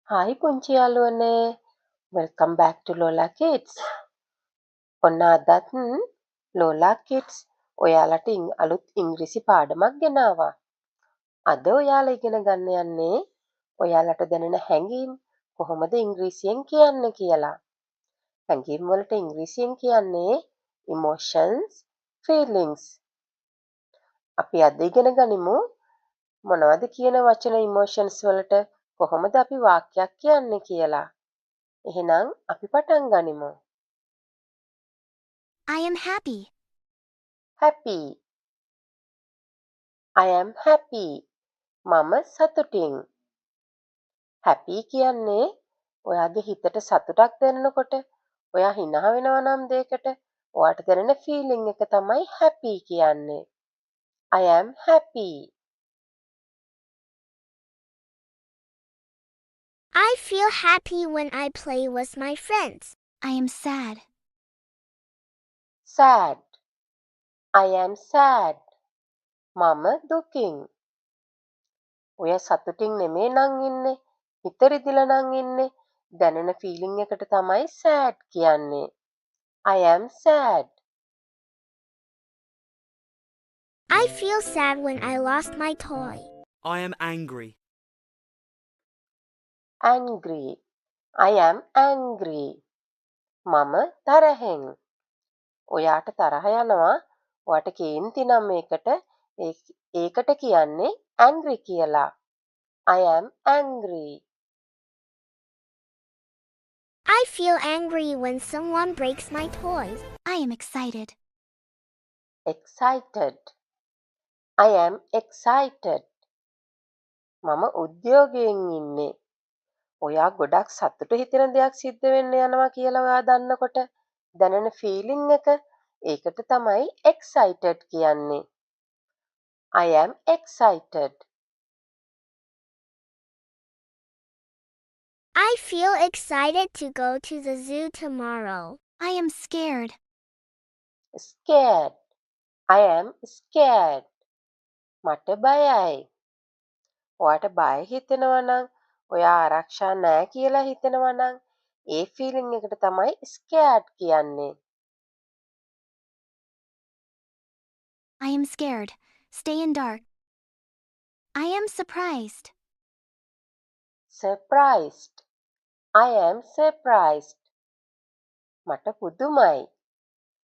Hi පුංචි යාළුවනේ welcome back ටු ලෝලා kids. ඔන්න අදත් ලෝලා කිඩ්ස් ඔයාලට අලුත් ඉංග්‍රීසි පාඩමක් ගෙනාවා. අද ඔයාලා ඉගෙන ගන්න යන්නේ ඔයාලට දැනෙන හැඟීම් කොහොමද ඉංග්‍රීසියෙන් කියන්නේ කියලා. හැඟීම් වලට ඉංග්‍රීසියෙන් කියන්නේ emotions, feelings. අපි අද ඉගෙන ගනිමු මොනවද කියන වචන emotions වලට කොහොමද අපි වාක්‍යයක් කියන්නේ කියලා. එහෙනම් අපි පටන් ගනිමු. I am happy. happy. I am happy. මම සතුටින්. happy කියන්නේ ඔයාගේ හිතට සතුටක් දැනෙනකොට ඔයා hina වෙනවා නම් දෙයකට ඔයාට දැනෙන feeling එක තමයි happy කියන්නේ. I am happy. I feel happy when I play with my friends. I am sad. sad. I am sad. මම දුකින්. ඔය සතුටින් නෙමේ නං ඉන්නේ. හිත රිදිලා නං ඉන්නේ. දැනෙන feeling එකට තමයි sad කියන්නේ. I am sad. I feel sad when I lost my toy. I am angry. angry. I am angry. මම තරහෙන්. ඔයාට තරහ යනවා. ඔයාට කේන්ති නම් ඒකට කියන්නේ angry කියලා. I am angry. I feel angry when someone breaks my toys. I am excited. excited. I am excited. මම උද්‍යෝගයෙන් ඉන්නේ. ඔයා ගොඩක් සතුට හිතෙන දෙයක් සිද්ධ වෙන්න යනවා කියලා ඔයා දන්නකොට දැනෙන feeling එක ඒකට තමයි excited කියන්නේ. I am excited. I feel excited to go to the zoo tomorrow. I am scared. scared. I am scared. මට බයයි. ඔයාට බය හිතෙනවා නම් ඔයා ආරක්ෂා නැහැ කියලා හිතෙනවා නම් ඒ feeling එකට තමයි scared කියන්නේ. I am scared. Stay in dark. I am surprised. surprised. I am surprised. මට පුදුමයි.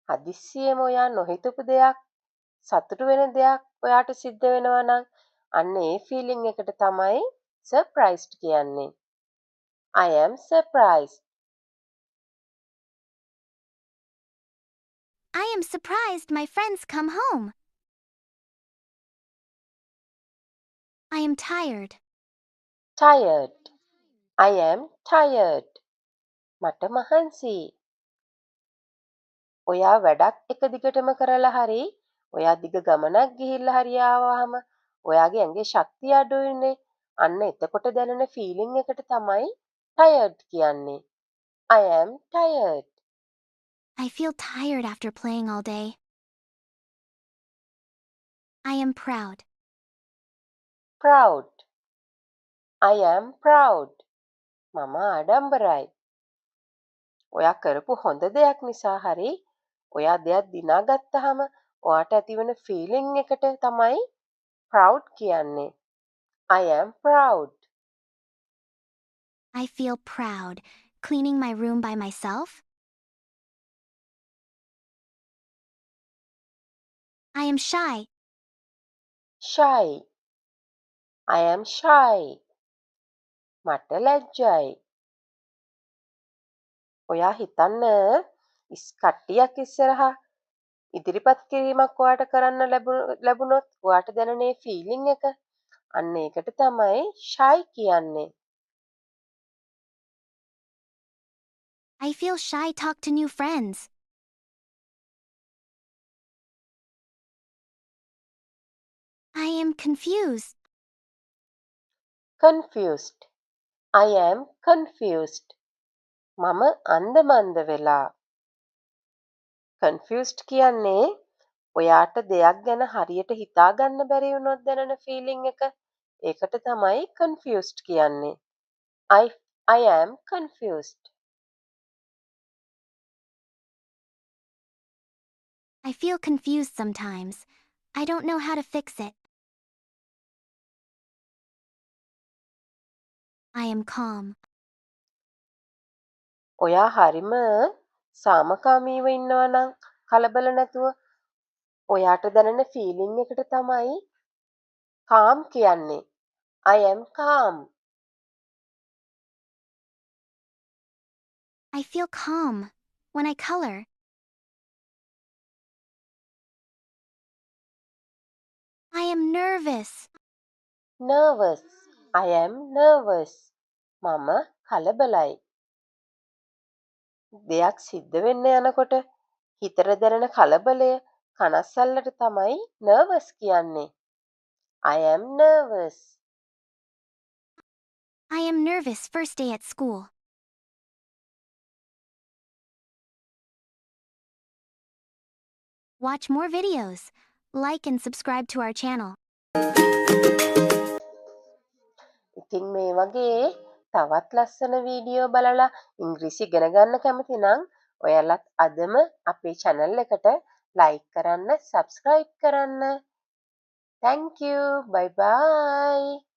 හදිස්සියෙම ඔයා නොහිතපු දෙයක් සතුටු වෙන දෙයක් ඔයාට සිද්ධ වෙනවා නම් අන්න ඒ feeling එකට තමයි surprised කියන්නේ. I am surprised. I am surprised my friends come home. I am tired. tired. I am tired. මට මහන්සි. ඔයා වැඩක් එක දිගටම කරලා හරි ඔයා දිග ගමනක් ගිහිල්ලා හරි ආවහම ඔයාගේ ඇඟේ ශක්තිය අඩුයිනේ. අන්න එතකොට දැනෙන feeling එකට තමයි tired කියන්නේ. I am tired. I feel tired after playing all day. I am proud. proud. I am proud. මම ආඩම්බරයි. ඔයා කරපු හොඳ දෙයක් නිසා හරි ඔයා දෙයක් දිනාගත්තාම ඔයාට ඇතිවන feeling එකට තමයි proud කියන්නේ. I am proud. I feel proud cleaning my room by myself. I am shy. shy. I am shy. මට ලැජ්ජයි. ඔයා හිතන්න කට්ටියක් ඉස්සරහා ඉදිරිපත් කිරීමක් ඔයාට කරන්න ලැබුණොත් ඔයාට දැනෙන ඒ feeling එක අන්න ඒකට තමයි shy කියන්නේ. I feel shy talk to new friends. I am confused. confused. I am confused. මම අන්දමන්ද වෙලා. confused කියන්නේ ඔයාට දෙයක් ගැන හරියට හිතාගන්න බැරි වුණොත් දැනෙන feeling එක. ඒකට තමයි confused කියන්නේ. I am confused. I feel confused sometimes. I don't know how to fix it. I am calm. ඔයා හරිම සාමකාමීව ඉන්නවා නම් කලබල නැතුව ඔයාට දැනෙන ෆීලිං එකට තමයි calm කියන්නේ. I am calm. I feel calm when I color. I am nervous. Nervous. I am nervous. මම කලබලයි. දෙයක් සිද්ධ වෙන්න යනකොට හිතට දැනෙන කලබලය කනස්සල්ලට තමයි nervous කියන්නේ. I am nervous. I am nervous first day at school. Watch more videos. Like and subscribe to our channel. ඉතින් මේ වගේ තවත් ලස්සන වීඩියෝ බලලා ඉංග්‍රීසි ඉගෙන ගන්න කැමති නම් ඔයාලත් අදම අපේ channel එකට like කරන්න, subscribe කරන්න. Thank you. Bye bye.